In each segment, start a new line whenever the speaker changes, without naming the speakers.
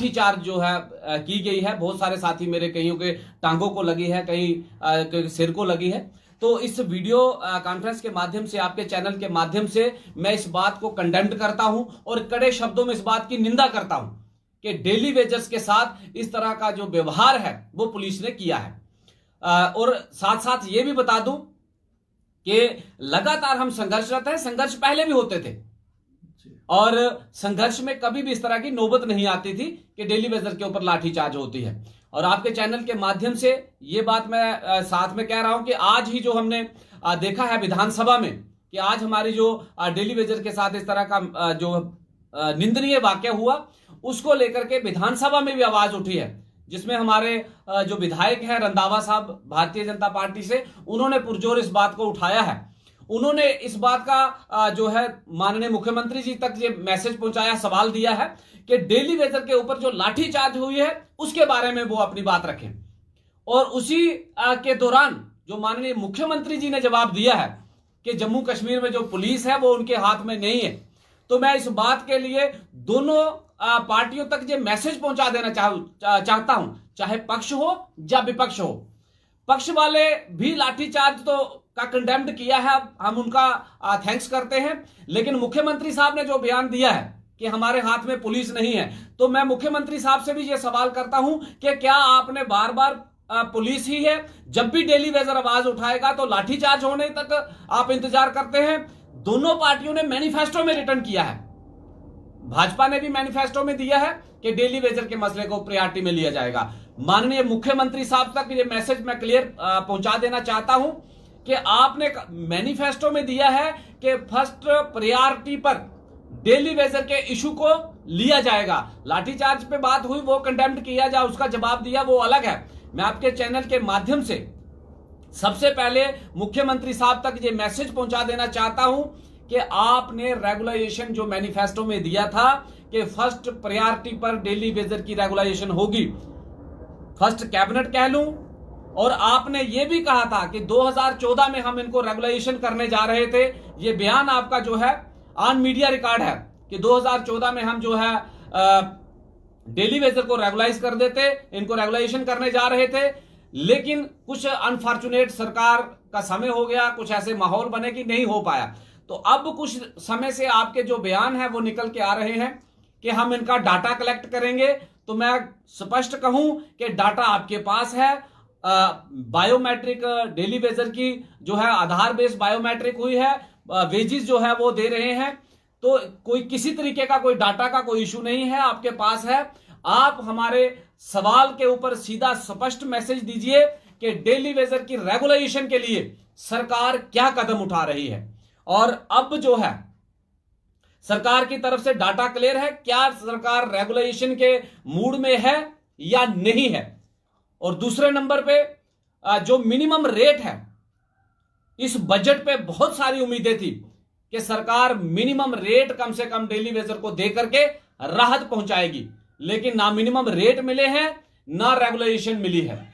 लाठीचार्ज जो है की गई है। बहुत सारे साथी मेरे कईयों के टांगों को लगी है, कई सिर को लगी है। तो इस वीडियो कॉन्फ्रेंस के माध्यम से, आपके चैनल के माध्यम से मैं इस बात को कंडेम्ड करता हूं और कड़े शब्दों में इस बात की निंदा करता हूं कि डेली वेजर्स के साथ इस तरह का जो व्यवहार है वो पुलिस ने किया है। और साथ साथ ये भी बता दूं कि लगातार हम संघर्षरत हैं। संघर्ष पहले भी होते थे और संघर्ष में कभी भी इस तरह की नौबत नहीं आती थी कि डेली वेजर के ऊपर लाठीचार्ज होती है। और आपके चैनल के माध्यम से ये बात मैं साथ में कह रहा हूं कि आज ही जो हमने देखा है विधानसभा में कि आज हमारी जो डेली वेजर के साथ इस तरह का जो निंदनीय वाक्य हुआ, उसको लेकर के विधानसभा में भी आवाज उठी है, जिसमें हमारे जो विधायक हैं रंधावा साहब भारतीय जनता पार्टी से, उन्होंने पुरजोर इस बात को उठाया है। उन्होंने इस बात का जो है माननीय मुख्यमंत्री जी तक ये मैसेज पहुंचाया, सवाल दिया है कि डेली वेजर के ऊपर जो लाठीचार्ज हुई है उसके बारे में वो अपनी बात रखें। और उसी के दौरान जो माननीय मुख्यमंत्री जी ने जवाब दिया है कि जम्मू कश्मीर में जो पुलिस है वो उनके हाथ में नहीं है। तो मैं इस बात के लिए दोनों पार्टियों तक ये मैसेज पहुंचा देना चाहता हूं, चाहे पक्ष हो या विपक्ष हो। पक्ष वाले भी लाठीचार्ज तो का कंडेम्ड किया है, हम उनका थैंक्स करते हैं, लेकिन मुख्यमंत्री साहब ने जो बयान दिया है कि हमारे हाथ में पुलिस नहीं है, तो मैं मुख्यमंत्री साहब से भी ये सवाल करता हूं कि क्या आपने बार बार पुलिस ही है, जब भी डेली वेजर आवाज उठाएगा तो लाठीचार्ज होने तक आप इंतजार करते हैं। दोनों पार्टियों ने मैनिफेस्टो में रिटर्न किया है। भाजपा ने भी मैनिफेस्टो में दिया है कि डेली वेजर के मसले को प्रायोरिटी में लिया जाएगा। माननीय मुख्यमंत्री साहब तक ये मैसेज मैं क्लियर पहुंचा देना चाहता हूं कि आपने मैनिफेस्टो में दिया है कि फर्स्ट प्रायोरिटी पर डेली वेजर के इशू को लिया जाएगा। लाठीचार्ज पे बात हुई, वो कंडेम्ड किया जा, उसका जवाब दिया, वो अलग है। मैं आपके चैनल के माध्यम से सबसे पहले मुख्यमंत्री साहब तक ये मैसेज पहुंचा देना चाहता हूं कि आपने रेगुलाइजेशन जो मैनिफेस्टो में दिया था कि फर्स्ट प्रायोरिटी पर डेली वेजर की रेगुलाइजेशन होगी, फर्स्ट कैबिनेट कह लूं, और आपने ये भी कहा था कि 2014 में हम इनको रेगुलाइजेशन करने जा रहे थे। ये बयान आपका जो है ऑन मीडिया रिकॉर्ड है कि 2014 में हम जो है डेली वेजर को रेगुलाइज कर देते, इनको रेगुलाइजेशन करने जा रहे थे, लेकिन कुछ अनफॉर्चुनेट सरकार का समय हो गया, कुछ ऐसे माहौल बने कि नहीं हो पाया। तो अब कुछ समय से आपके जो बयान है वो निकल के आ रहे हैं कि हम इनका डाटा कलेक्ट करेंगे। तो मैं स्पष्ट कहूं कि डाटा आपके पास है, बायोमेट्रिक डेली वेजर की जो है आधार बेस्ड बायोमेट्रिक हुई है, वेजेस जो है वो दे रहे हैं। तो कोई किसी तरीके का कोई डाटा का कोई इशू नहीं है, आपके पास है। आप हमारे सवाल के ऊपर सीधा स्पष्ट मैसेज दीजिए कि डेली वेजर की रेगुलाइजेशन के लिए सरकार क्या कदम उठा रही है। और अब जो है सरकार की तरफ से डाटा क्लियर है, क्या सरकार रेगुलाइजेशन के मूड में है या नहीं है। और दूसरे नंबर पे जो मिनिमम रेट है, इस बजट पे बहुत सारी उम्मीदें थी कि सरकार मिनिमम रेट कम से कम डेली वेजर को दे करके राहत पहुंचाएगी, लेकिन ना मिनिमम रेट मिले हैं ना रेगुलाइजेशन मिली है।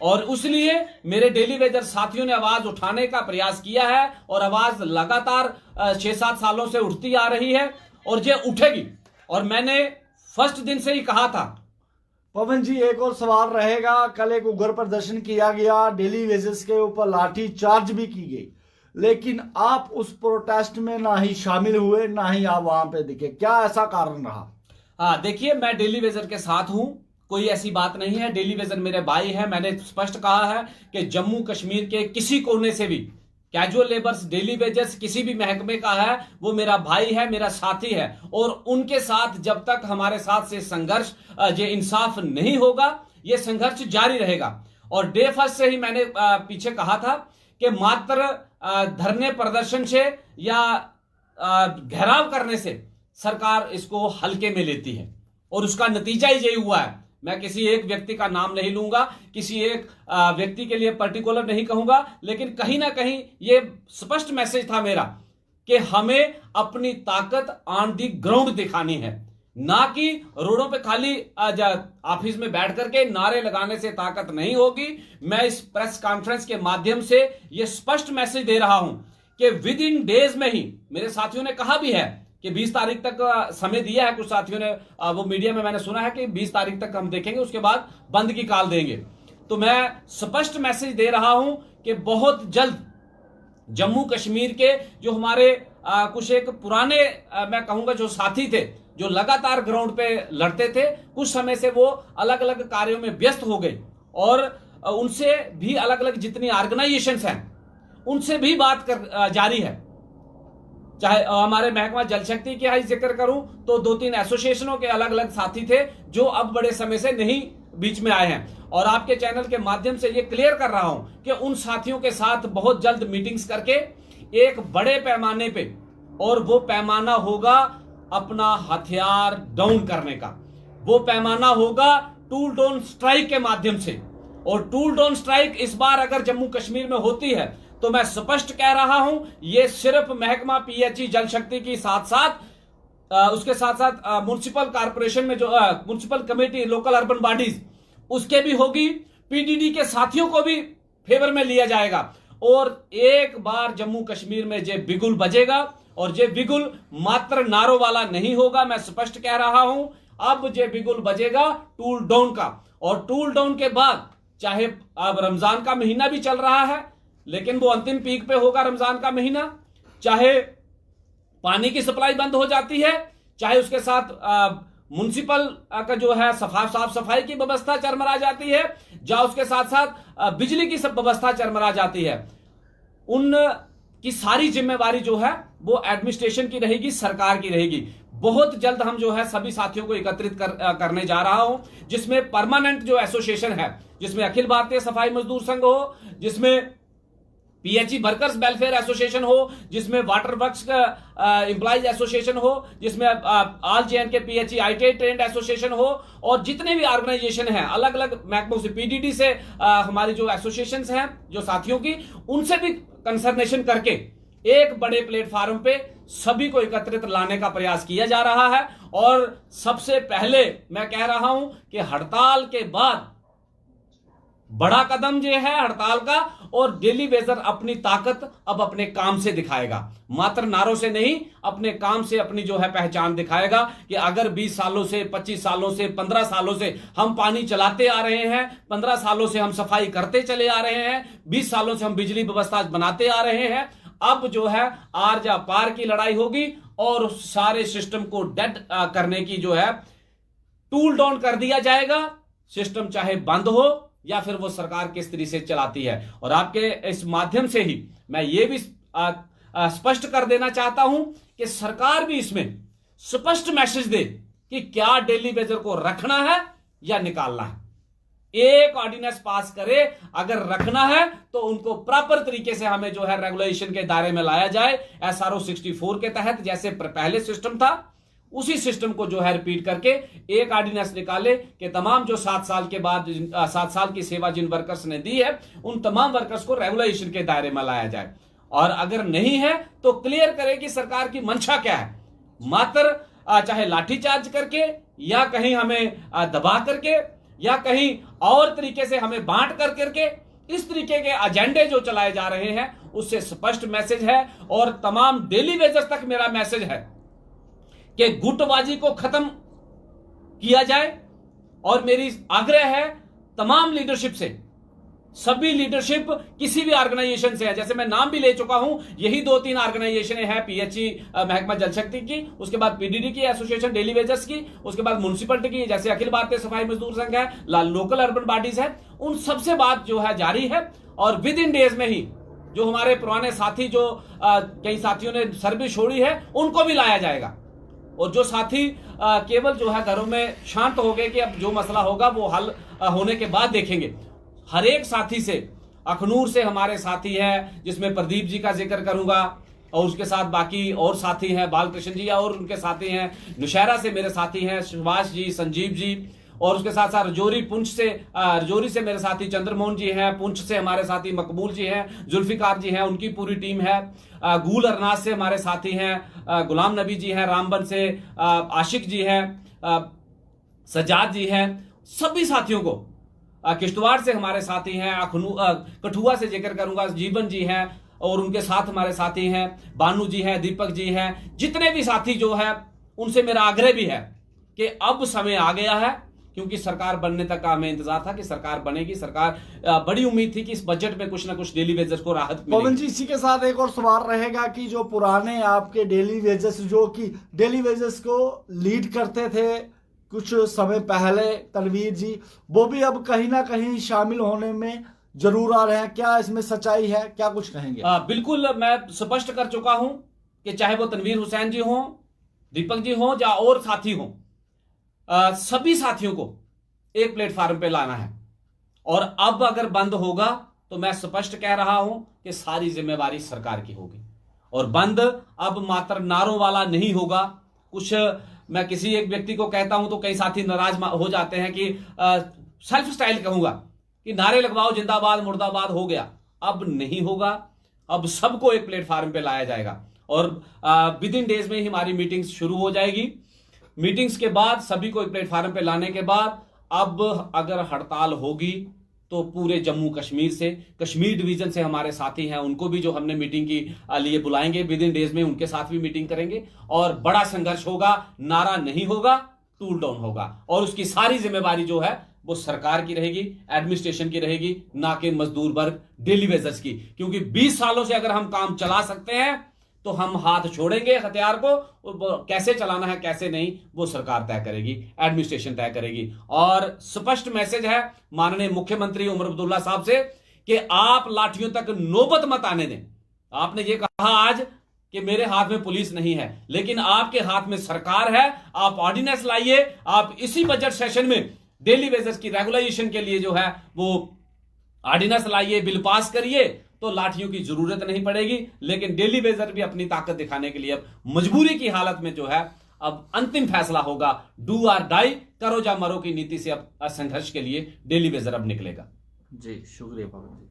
और उसलिए मेरे डेली वेजर साथियों ने आवाज उठाने का प्रयास किया है और आवाज लगातार 6-7 सालों से उठती आ रही है और ये उठेगी। और मैंने फर्स्ट दिन से ही कहा था।
पवन जी, एक और सवाल रहेगा। कल एक उग्र प्रदर्शन किया गया, डेली वेजेस के ऊपर लाठी चार्ज भी की गई, लेकिन आप उस प्रोटेस्ट में ना ही शामिल हुए ना ही आप वहां पे दिखे, क्या ऐसा कारण रहा?
हाँ, देखिए, मैं डेली वेजर के साथ हूं, कोई ऐसी बात नहीं है। डेली वेजर मेरे भाई है। मैंने स्पष्ट कहा है कि जम्मू कश्मीर के किसी कोने से भी कैजुअल लेबर्स, डेली वेजर्स किसी भी महकमे का है, वो मेरा भाई है, मेरा साथी है। और उनके साथ जब तक हमारे साथ से संघर्ष, ये इंसाफ नहीं होगा, ये संघर्ष जारी रहेगा। और डे फर्स्ट से ही मैंने पीछे कहा था कि मात्र धरने प्रदर्शन से या घेराव करने से सरकार इसको हल्के में लेती है और उसका नतीजा ही यही हुआ है। मैं किसी एक व्यक्ति का नाम नहीं लूंगा, किसी एक व्यक्ति के लिए पर्टिकुलर नहीं कहूंगा, लेकिन कहीं ना कहीं ये स्पष्ट मैसेज था मेरा कि हमें अपनी ताकत ऑन दी ग्राउंड दिखानी है, ना कि रोडों पे खाली ऑफिस में बैठ करके नारे लगाने से ताकत नहीं होगी। मैं इस प्रेस कॉन्फ्रेंस के माध्यम से ये स्पष्ट मैसेज दे रहा हूं कि विद इन डेज में ही, मेरे साथियों ने कहा भी है कि 20 तारीख तक समय दिया है कुछ साथियों ने, वो मीडिया में मैंने सुना है कि 20 तारीख तक हम देखेंगे, उसके बाद बंद की कॉल देंगे। तो मैं स्पष्ट मैसेज दे रहा हूं कि बहुत जल्द जम्मू कश्मीर के जो हमारे कुछ एक पुराने मैं कहूंगा जो साथी थे, जो लगातार ग्राउंड पे लड़ते थे, कुछ समय से वो अलग अलग कार्यों में व्यस्त हो गए और उनसे भी अलग अलग जितनी ऑर्गेनाइजेशंस हैं उनसे भी बात कर जारी है। चाहे हमारे महकमा जल शक्ति की ही जिक्र करूं तो 2-3 एसोसिएशनों के अलग अलग साथी थे जो अब बड़े समय से नहीं बीच में आए हैं, और आपके चैनल के माध्यम से ये क्लियर कर रहा हूं कि उन साथियों के साथ बहुत जल्द मीटिंग्स करके एक बड़े पैमाने पे, और वो पैमाना होगा अपना हथियार डाउन करने का, वो पैमाना होगा टूल डाउन स्ट्राइक के माध्यम से। और टूल डाउन स्ट्राइक इस बार अगर जम्मू कश्मीर में होती है तो मैं स्पष्ट कह रहा हूं, ये सिर्फ महकमा पीएचई जल शक्ति की साथ साथ उसके साथ साथ म्युनिसिपल कॉर्पोरेशन में जो municipal committee, local urban bodies, उसके भी होगी, पीडीडी के साथियों को भी फेवर में लिया जाएगा। और एक बार जम्मू कश्मीर में जे बिगुल बजेगा, और जे बिगुल मात्र नारों वाला नहीं होगा, मैं स्पष्ट कह रहा हूं, अब जे बिगुल बजेगा टूल डाउन का। और टूल डाउन के बाद चाहे अब रमजान का महीना भी चल रहा है, लेकिन वो अंतिम पीक पे होगा रमजान का महीना, चाहे पानी की सप्लाई बंद हो जाती है, चाहे उसके साथ म्युनिसिपल का जो है साफ सफाई की व्यवस्था चरमरा जाती है, या उसके साथ साथ बिजली की सब व्यवस्था चरमरा जाती है, उन की सारी जिम्मेवारी जो है वो एडमिनिस्ट्रेशन की रहेगी, सरकार की रहेगी। बहुत जल्द हम जो है सभी साथियों को एकत्रित करने जा रहा हूं, जिसमें परमानेंट जो एसोसिएशन है, जिसमें अखिल भारतीय सफाई मजदूर संघ हो, जिसमें पीएचई वर्कर्स वेलफेयर एसोसिएशन हो, जिसमें वाटर वर्क्स एम्प्लॉइज एसोसिएशन हो, जिसमें all J&K PHE ITI trend association हो, और जितने भी ऑर्गेनाइजेशन हैं अलग अलग महकमों से, पीडीडी से हमारी जो एसोसिएशन हैं जो साथियों की, उनसे भी कंसर्नेशन करके एक बड़े प्लेटफॉर्म पे सभी को एकत्रित लाने का प्रयास किया जा रहा है। और सबसे पहले मैं कह रहा हूं कि हड़ताल के बाद बड़ा कदम जो है हड़ताल का, और डेली वेजर अपनी ताकत अब अपने काम से दिखाएगा, मात्र नारों से नहीं, अपने काम से अपनी जो है पहचान दिखाएगा कि अगर 20 सालों से, 25 सालों से, 15 सालों से हम पानी चलाते आ रहे हैं, 15 सालों से हम सफाई करते चले आ रहे हैं, 20 सालों से हम बिजली व्यवस्था बनाते आ रहे हैं, अब जो है आर या पार की लड़ाई होगी, और उस सारे सिस्टम को डेड करने की जो है टूल डाउन कर दिया जाएगा। सिस्टम चाहे बंद हो या फिर वो सरकार किस तरीके से चलाती है। और आपके इस माध्यम से ही मैं ये भी स्पष्ट कर देना चाहता हूं कि सरकार भी इसमें स्पष्ट मैसेज दे कि क्या डेली वेजर को रखना है या निकालना है। एक ऑर्डिनेंस पास करे, अगर रखना है तो उनको प्रॉपर तरीके से हमें जो है रेगुलेशन के दायरे में लाया जाए, एसआरओ 64 के तहत जैसे पहले सिस्टम था उसी सिस्टम को जो है रिपीट करके एक ऑर्डिनेंस निकाले कि तमाम जो 7 साल के बाद 7 साल की सेवा जिन वर्कर्स ने दी है उन तमाम वर्कर्स को रेगुलेशन के दायरे में लाया जाए। और अगर नहीं है तो क्लियर करे कि सरकार की मंशा क्या है, मात्र चाहे लाठीचार्ज करके या कहीं हमें दबा करके या कहीं और तरीके से हमें बांट करके, इस तरीके के एजेंडे जो चलाए जा रहे हैं उससे स्पष्ट मैसेज है। और तमाम डेली वेजर्स तक मेरा मैसेज है कि गुटबाजी को खत्म किया जाए। और मेरी आग्रह है तमाम लीडरशिप से, सभी लीडरशिप किसी भी ऑर्गेनाइजेशन से है, जैसे मैं नाम भी ले चुका हूं, यही 2-3 ऑर्गेनाइजेशन है, पीएचई महकमा जल शक्ति की, उसके बाद पीडीडी की एसोसिएशन डेली वेजर्स की, उसके बाद म्युनिसिपलिटी की जैसे अखिल भारतीय सफाई मजदूर संघ है, लोकल अर्बन बॉडीज है, उन सबसे बात जो है जारी है। और विद इन डेज में ही जो हमारे पुराने साथी जो कई साथियों ने सर्विस छोड़ी है उनको भी लाया जाएगा। और जो साथी केवल जो है घरों में शांत हो गए कि अब जो मसला होगा वो हल होने के बाद देखेंगे, हर एक साथी से, अखनूर से हमारे साथी हैं जिसमें प्रदीप जी का जिक्र करूंगा, और उसके साथ बाकी और साथी हैं, बालकृष्ण जी और उनके साथी हैं, नौशहरा से मेरे साथी हैं सुभाष जी, संजीव जी, और उसके साथ साथ रजौरी से मेरे साथी चंद्रमोहन जी हैं, पुंछ से हमारे साथी मकबूल जी हैं, जुल्फिकार जी हैं, उनकी पूरी टीम है, गूल अरनाज से हमारे साथी हैं, गुलाम नबी जी हैं, रामबन से आशिक जी हैं, सज्जाद जी हैं, सभी साथियों को, किश्तवाड़ से हमारे साथी हैं, कठुआ से जिक्र करूंगा जीवन जी हैं, और उनके साथ हमारे साथी हैं, बानू जी हैं, दीपक जी हैं, जितने भी साथी जो है उनसे मेरा आग्रह भी है कि अब समय आ गया है, क्योंकि सरकार बनने तक का हमें इंतजार था कि सरकार बनेगी। सरकार बड़ी उम्मीद थी कि इस बजट में कुछ ना कुछ डेली वेजेस को राहत मिलेगी।
पवन जी, इसी के साथ एक और सवाल रहेगा कि जो पुराने आपके डेली वेजेस, जो कि डेली वेजेस को लीड करते थे कुछ समय पहले तनवीर जी, वो भी अब कहीं ना कहीं शामिल होने में जरूर आ रहे हैं। क्या इसमें सच्चाई है, क्या कुछ कहेंगे?
बिल्कुल, मैं स्पष्ट कर चुका हूं कि चाहे वो तनवीर हुसैन जी हों, दीपक जी हों या और साथी हों, सभी साथियों को एक प्लेटफार्म पे लाना है। और अब अगर बंद होगा तो मैं स्पष्ट कह रहा हूं कि सारी जिम्मेवारी सरकार की होगी, और बंद अब मात्र नारों वाला नहीं होगा। कुछ मैं किसी एक व्यक्ति को कहता हूं तो कई साथी नाराज हो जाते हैं कि सेल्फ स्टाइल कहूंगा कि नारे लगवाओ जिंदाबाद मुर्दाबाद हो गया। अब नहीं होगा, अब सबको एक प्लेटफार्म पे लाया जाएगा, और विद इन डेज में ही हमारी मीटिंग्स शुरू हो जाएगी। मीटिंग्स के बाद सभी को एक प्लेटफार्म पे लाने के बाद अब अगर हड़ताल होगी तो पूरे जम्मू कश्मीर से, कश्मीर डिवीजन से हमारे साथी हैं, उनको भी जो हमने मीटिंग की लिए बुलाएंगे, विद इन डेज में उनके साथ भी मीटिंग करेंगे, और बड़ा संघर्ष होगा। नारा नहीं होगा, टूल डाउन होगा, और उसकी सारी जिम्मेवारी जो है वो सरकार की रहेगी, एडमिनिस्ट्रेशन की रहेगी, ना कि मजदूर वर्ग डेली वेजर्स की। क्योंकि 20 सालों से अगर हम काम चला सकते हैं तो हम हाथ छोड़ेंगे हथियार को, कैसे चलाना है कैसे नहीं वो सरकार तय करेगी, एडमिनिस्ट्रेशन तय करेगी। और स्पष्ट मैसेज है माननीय मुख्यमंत्री उमर अब्दुल्ला साहब से कि आप लाठियों तक नौबत मत आने दें। आपने ये कहा आज कि मेरे हाथ में पुलिस नहीं है, लेकिन आपके हाथ में सरकार है। आप ऑर्डिनेंस लाइए, आप इसी बजट सेशन में डेली वेजर्स की रेगुलाइजेशन के लिए जो है वो ऑर्डिनेंस लाइए, बिल पास करिए, तो लाठियों की जरूरत नहीं पड़ेगी। लेकिन डेली वेजर भी अपनी ताकत दिखाने के लिए अब मजबूरी की हालत में जो है अब अंतिम फैसला होगा, डू और डाई, करो या मरो की नीति से अब संघर्ष के लिए डेली वेजर अब निकलेगा।
जी शुक्रिया पवन जी।